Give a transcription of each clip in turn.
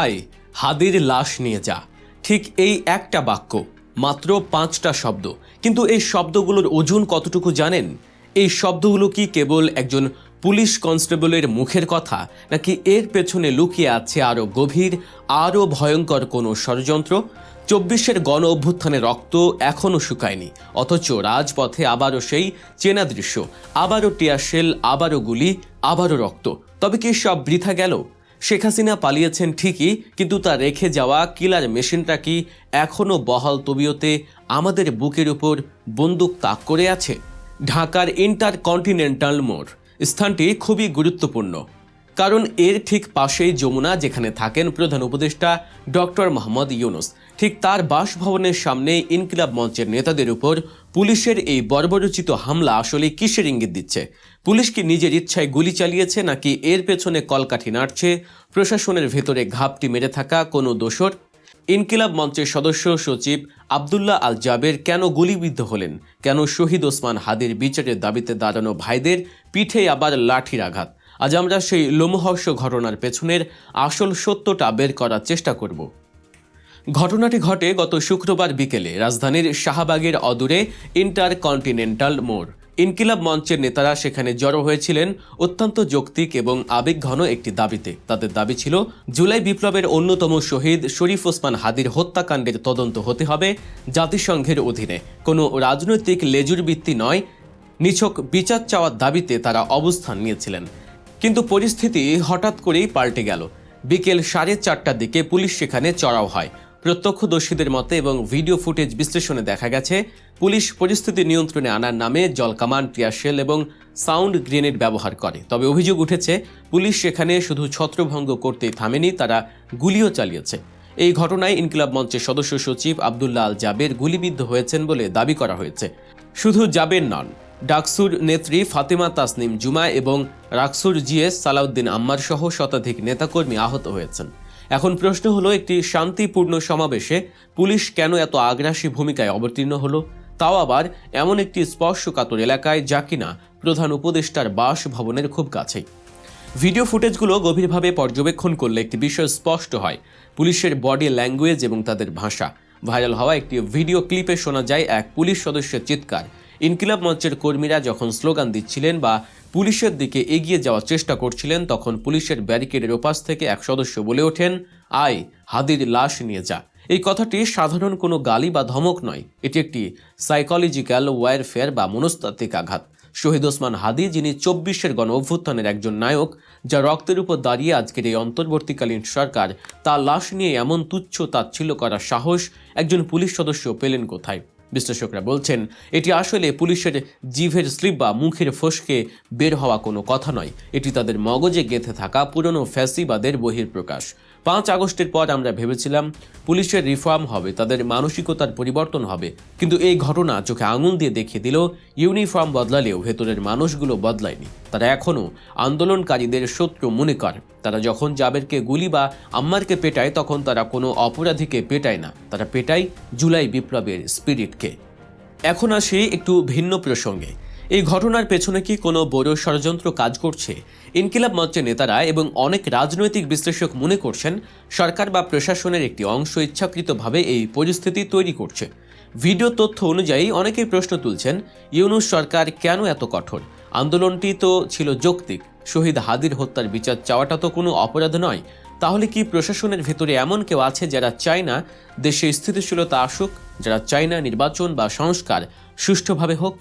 আয় হাদির লাশ নিয়ে যা। ঠিক এই একটা বাক্য, মাত্র 5টা শব্দ, কিন্তু এই শব্দগুলোর ওজন কতটুকু জানেন? এই শব্দগুলো কি কেবল একজন পুলিশ কনস্টেবলের মুখের কথা, নাকি এর পেছনে লুকিয়ে আছে আরও গভীর, আরও ভয়ঙ্কর কোনো ষড়যন্ত্র? 24-এর গণ অভ্যুত্থানে রক্ত এখনও শুকায়নি, অথচ রাজপথে আবারও সেই চেনা দৃশ্য, আবারও টিয়ারশেল, আবারও গুলি, আবারও রক্ত। তবে কি সব বৃথা গেল? শেখ হাসিনা পালিয়েছেন ঠিকই, কিন্তু তার রেখে যাওয়া কিলার মেশিনটা কি এখনও বহাল তবিয়তে আমাদের বুকের উপর বন্দুক তাক করে আছে? ঢাকার ইন্টারকন্টিনেন্টাল মোড় স্থানটি খুবই গুরুত্বপূর্ণ, কারণ এর ঠিক পাশেই যমুনা, যেখানে থাকেন প্রধান উপদেষ্টা ডক্টর মোহাম্মদ ইউনূস। ঠিক তার বাসভবনের সামনে ইনকিলাব মঞ্চের নেতাদের উপর পুলিশের এই বর্বরোচিত হামলা আসলে কিসের ইঙ্গিত দিচ্ছে? পুলিশ কি নিজের ইচ্ছায় গুলি চালিয়েছে, নাকি এর পেছনে কলকাঠি নাড়ছে প্রশাসনের ভেতরে ঘাপটি মেরে থাকা কোনো দোসর? ইনকিলাব মঞ্চের সদস্য সচিব আবদুল্লাহ আল জাবের কেন গুলিবিদ্ধ হলেন? কেন শহীদ ওসমান হাদির বিচারের দাবিতে দাঁড়ানো ভাইদের পিঠে আবার লাঠির আঘাত? আজ আমরা সেই লোমহর্ষ ঘটনার পেছনের আসল সত্যটা বের করার চেষ্টা করব। ঘটনাটি ঘটে গত শুক্রবার বিকেলে রাজধানীর শাহবাগের অদূরে ইন্টারকন্টিনেন্টাল মোড়। ইনকিলাব মঞ্চের নেতারা সেখানে জড়ো হয়েছিলেন অত্যন্ত যৌক্তিক এবং আবেগঘন একটি দাবিতে। তাদের দাবি ছিল, জুলাই বিপ্লবের অন্যতম শহীদ শরীফ ওসমান হাদির হত্যাকাণ্ডের তদন্ত হতে হবে জাতিসংঘের অধীনে, কোনো রাজনৈতিক লেজুর ভিত্তি নয়। নিছক বিচার চাওয়ার দাবিতে তারা অবস্থান নিয়েছিলেন। কিন্তু পরিস্থিতি হঠাৎ করেই পাল্টে গেল। বিকেল 4:30টার দিকে পুলিশ সেখানে চড়াও হয়। প্রত্যক্ষদর্শীদের মতে এবং ভিডিও ফুটেজ বিশ্লেষণে দেখা গেছে, পুলিশ পরিস্থিতি নিয়ন্ত্রণে আনার নামে জলকামান, টিয়ারশেল এবং সাউন্ড গ্রেনেড ব্যবহার করে। তবে অভিযোগ উঠেছে, পুলিশ সেখানে শুধু ছত্রভঙ্গ করতেই থামেনি, তারা গুলিও চালিয়েছে। এই ঘটনায় ইনকিলাব মঞ্চের সদস্য সচিব আবদুল্লাহ আল জাবের গুলিবিদ্ধ হয়েছেন বলে দাবি করা হয়েছে। শুধু জাবের নন, ডাকসুর নেত্রী ফাতেমা তাসনিম জুমা এবং রাকসুর জিএস সালাউদ্দিন আম্মার সহ শতাধিক নেতাকর্মী আহত হয়েছেন। এখন প্রশ্ন হলো, একটি শান্তিপূর্ণ সমাবেশে পুলিশ কেন এত আগ্রাসী ভূমিকায় অবতীর্ণ হলো, তাও আবার এমন একটি স্পর্শকাতর এলাকায়, যা কিনা প্রধান উপদেষ্টার বাসভবনের খুব কাছেই? ভিডিও ফুটেজগুলো গভীরভাবে পর্যবেক্ষণ করলে একটি বিষয় স্পষ্ট হয়, পুলিশের বডি ল্যাঙ্গুয়েজ এবং তাদের ভাষা। ভাইরাল হওয়া একটি ভিডিও ক্লিপে শোনা যায় এক পুলিশ সদস্যের চিৎকার। ইনকিলাব মঞ্চের কর্মীরা যখন স্লোগান দিচ্ছিলেন বা পুলিশের দিকে এগিয়ে যাওয়ার চেষ্টা করছিলেন, তখন পুলিশের ব্যারিকেডের ওপাশ থেকে এক সদস্য বলে ওঠেন, আয় হাদির লাশ নিয়ে যা। এই কথাটি সাধারণ কোনো গালি বা ধমক নয়, এটি একটি সাইকোলজিক্যাল ওয়ারফেয়ার বা মনস্তাত্ত্বিক আঘাত। শহীদ ওসমান হাদি, যিনি 24-এর গণ অভ্যুত্থানের একজন নায়ক, যা রক্তের উপর দাঁড়িয়ে আজকের এই অন্তর্বর্তীকালীন সরকার তার লাশ নিয়ে এমন তুচ্ছ তাচ্ছিল্য করার সাহস একজন পুলিশ সদস্য পেলেন কোথায়? বিশ্লেষকরা বলছেন, এটি আসলে পুলিশের জিভের স্লিপ বা মুখের ফসকে বের হওয়া কোনো কথা নয়, এটি তাদের মগজে গেঁথে থাকা পুরনো ফ্যাসিবাদের বহিঃপ্রকাশ। 5 আগস্টের পর আমরা ভেবেছিলাম পুলিশের রিফর্ম হবে, তাদের মানসিকতার পরিবর্তন হবে, কিন্তু এই ঘটনা চোখে আঙুল দিয়ে দেখিয়ে দিল, ইউনিফর্ম বদলালেও ভেতরের মানুষগুলো বদলায়নি। তারা এখনও আন্দোলনকারীদের শত্রু মনে করে। তারা যখন জাবেরকে গুলি বা আম্মারকে পেটায়, তখন তারা কোনো অপরাধীকে পেটায় না, তারা পেটায় জুলাই বিপ্লবের স্পিরিটকে। এখন আসি একটু ভিন্ন প্রসঙ্গে। এই ঘটনার পেছনে কি কোনো বড় ষড়যন্ত্র কাজ করছে? ইনকিলাব মঞ্চের নেতারা এবং অনেক রাজনৈতিক বিশ্লেষক মনে করছেন, সরকার বা প্রশাসনের একটি অংশ ইচ্ছাকৃতভাবে এই পরিস্থিতি তৈরি করছে। ভিডিও তথ্য অনুযায়ী অনেকেই প্রশ্ন তুলছেন, ইউনূস সরকার কেন এত কঠোর? আন্দোলনটি তো ছিল যৌক্তিক, শহীদ হাদির হত্যার বিচার চাওয়াটা তো কোনো অপরাধ নয়। তাহলে কি প্রশাসনের ভেতরে এমন কেউ আছে যারা চায় না দেশে স্থিতিশীলতা আসুক, যারা চায় না নির্বাচন বা সংস্কার সুষ্ঠুভাবে হোক?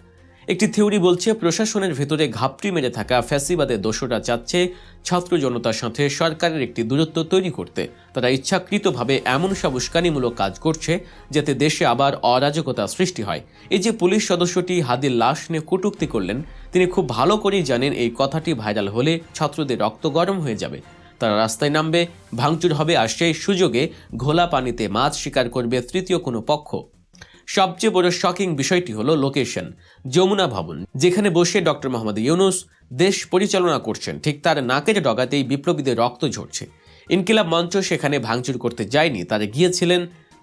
একটি থিওরি বলছে, প্রশাসনের ভেতরে ঘাপটি মেরে থাকা ফ্যাসিবাদের দোষরা চাচ্ছে ছাত্র জনতার সাথে সরকারের একটি দূরত্ব তৈরি করতে। তারা ইচ্ছাকৃতভাবে এমন সব উস্কানিমূলক কাজ করছে যাতে দেশে আবার অরাজকতা সৃষ্টি হয়। এই যে পুলিশ সদস্যটি হাদির লাশ নিয়ে কটূক্তি করলেন, তিনি খুব ভালো করেই জানেন এই কথাটি ভাইরাল হলে ছাত্রদের রক্ত গরম হয়ে যাবে, তারা রাস্তায় নামবে, ভাঙচুর হবে, আর সেই সুযোগে ঘোলা পানিতে মাছ শিকার করবে তৃতীয় কোনো পক্ষ। সবচেয়ে বড় শকিং বিষয়টি হলো লোকেশন। যমুনা ভবন, যেখানে বসে ডক্টর মোহাম্মদ ইউনূস দেশ পরিচালনা করছেন, ঠিক তার নাকের ডগাতেই বিপ্লবীদের রক্ত ঝরছে। ইনকিলাব মঞ্চ সেখানে ভাঙচুর করতে যায়নি, তারা গিয়েছিলেন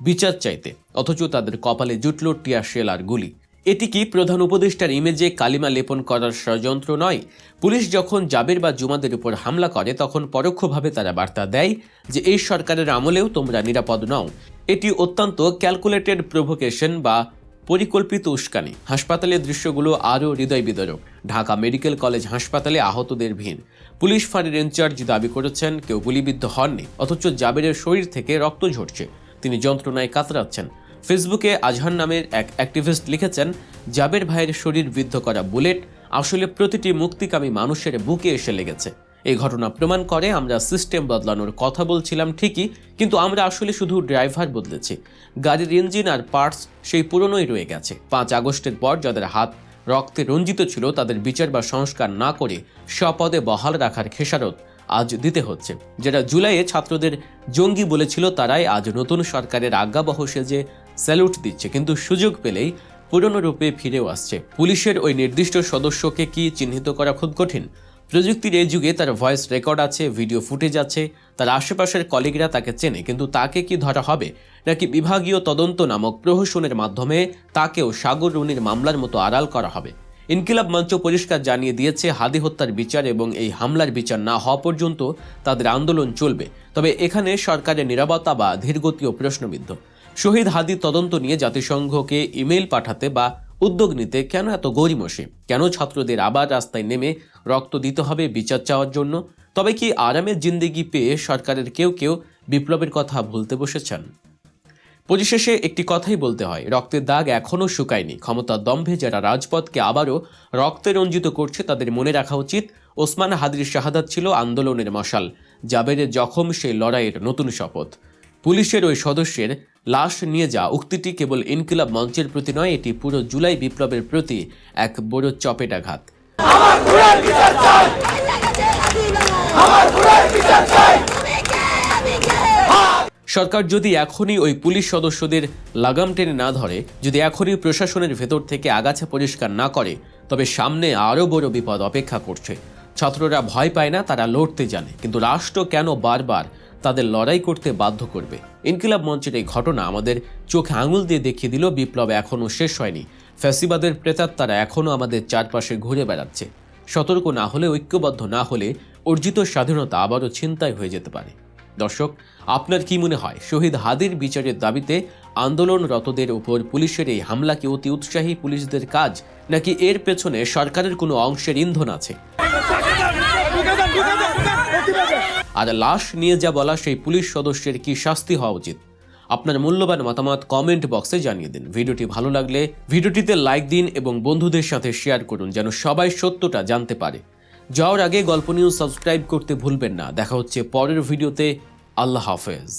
বিচার চাইতে, অথচ তাদের কপালে জুটল টিয়ারশেল আর গুলি। এটি কি প্রধান উপদেষ্টার ইমেজে কালিমা লেপন করার ষড়যন্ত্র নয়? পুলিশ যখন জাবের বা জুমাদের উপর হামলা করে তখন পরোক্ষভাবে তারা বার্তা দেয় যে এই সরকারের আমলেও তোমরা নিরাপদ নও। এটি অত্যন্ত ক্যালকুলেটেড প্রভোকেশন বা পরিকল্পিত উস্কানি। হাসপাতালের দৃশ্যগুলো আরও হৃদয় বিদারক। ঢাকা মেডিকেল কলেজ হাসপাতালে আহতদের ভিড়। পুলিশ ফাঁড়ির ইনচার্জ দাবি করেছেন কেউ গুলিবিদ্ধ হননি, অথচ জাবেরের শরীর থেকে রক্ত ঝরছে, তিনি যন্ত্রণায় কাতরাচ্ছেন। ফেসবুকে আজহার নামের এক অ্যাক্টিভিস্ট লিখেছেন, জাবের ভাইয়ের শরীর বিদ্ধ করা বুলেট আসলে প্রতিটি মুক্তিকামী মানুষের বুকে এসে লেগেছে। এই ঘটনা প্রমাণ করে আমরা সিস্টেম বদলানোর কথা বলছিলাম ঠিকই, কিন্তু আমরা আসলে শুধু ড্রাইভার বদলেছি। গাড়ির ইঞ্জিন আর পার্টস সেই পুরনোই রয়ে গেছে। 5 আগস্টের পর যাদের হাত রক্তে রঞ্জিত ছিল তাদের বিচার বা সংস্কার না করে স্বপদে বহাল রাখার খেসারত আজ দিতে হচ্ছে। যারা জুলাইয়ে ছাত্রদের জঙ্গি বলেছিল তারাই আজ নতুন সরকারের আজ্ঞাবহ সেজে স্যালুট দিচ্ছে, কিন্তু সুযোগ পেলেই পুরনো রূপে ফিরেও আসছে। পুলিশের ওই নির্দিষ্ট সদস্যকে কি চিহ্নিত করা খুব কঠিন? প্রযুক্তির এই যুগে তার ভয়েস রেকর্ড আছে, ভিডিও ফুটেজ আছে, তার আশেপাশের কলিগরা তাকে চেনে, কিন্তু তাকে কি ধরা হবে? নাকি বিভাগীয় তদন্ত নামক প্রহসনের মাধ্যমে তাকেও সাগর রুনির মামলার মতো আড়াল করা হবে? ইনকিলাব মঞ্চ পরিষ্কার জানিয়ে দিয়েছে হাদি হত্যার বিচার এবং এই হামলার বিচার না হওয়া পর্যন্ত তাদের আন্দোলন চলবে। তবে এখানে সরকারের নিরাপত্তা বা ধীরগতিও প্রশ্নবিদ্ধ। শহীদ হাদি তদন্ত নিয়ে জাতিসংঘকে ইমেইল পাঠাতে বা উদ্যোগ নিতে কেন এত গড়িমসি? কেন ছাত্রদের আবার রাস্তায় নেমে রক্ত দিতে হবে বিচার চাওয়ার জন্য? তবে কি আরামের জিন্দেগি পেয়ে সরকারের কেউ কেউ বিপ্লবের কথা ভুলতে বসেছেন? পরিশেষে একটি কথাই বলতে হয়, রক্তের দাগ এখনও শুকায়নি। ক্ষমতার দম্ভে যারা রাজপথকে আবারও রক্তে রঞ্জিত করছে তাদের মনে রাখা উচিত, ওসমান হাদির শাহাদাত ছিল আন্দোলনের মশাল, জাবেরের জখম সেই লড়াইয়ের নতুন শপথ। পুলিশের ওই সদস্যের লাশ নিয়ে যা উক্তিটি কেবল ইনকিলাব মঞ্চের প্রতি নয়, এটি পুরো জুলাই বিপ্লবের প্রতি এক বড় চপেটাঘাত। সরকার যদি এখনই ওই পুলিশ সদস্যদের লাগাম টেনে না ধরে, যদি এখনই প্রশাসনের ভেতর থেকে আগাছা পরিষ্কার না করে, তবে সামনে আরও বড় বিপদ অপেক্ষা করছে। ছাত্ররা ভয় পায় না, তারা লড়তে জানে, কিন্তু রাষ্ট্র কেন বারবার তাদের লড়াই করতে বাধ্য করবে? ইনকিলাব মঞ্চের এই ঘটনা আমাদের চোখে আঙুল দিয়ে দেখিয়ে দিল বিপ্লব এখনও শেষ হয়নি। ফ্যাসিবাদের প্রেতাত্মারা এখনও আমাদের চারপাশে ঘুরে বেড়াচ্ছে। সতর্ক না হলে, ঐক্যবদ্ধ না হলে অর্জিত স্বাধীনতা আবারও ছিনতাই হয়ে যেতে পারে। দর্শক, আপনার কি মনে হয়, শহীদ হাদির বিচারের দাবিতে আন্দোলনরতদের উপর পুলিশের এই হামলা কি অতি উৎসাহী পুলিশদের কাজ, নাকি এর পেছনে সরকারের কোনো অংশের ইন্ধন আছে? আর লাশ নিয়ে যা বলা সেই পুলিশ সদস্যের কি শাস্তি হওয়া উচিত? আপনার মূল্যবান মতামত কমেন্ট বক্সে জানিয়ে দিন। ভিডিওটি ভালো লাগলে ভিডিওটিতে লাইক দিন এবং বন্ধুদের সাথে শেয়ার করুন, যেন সবাই সত্যটা জানতে পারে। যাওয়ার আগে গল্প নিউজ সাবস্ক্রাইব করতে ভুলবেন না। দেখা হচ্ছে পরের ভিডিওতে। আল্লাহ হাফেজ।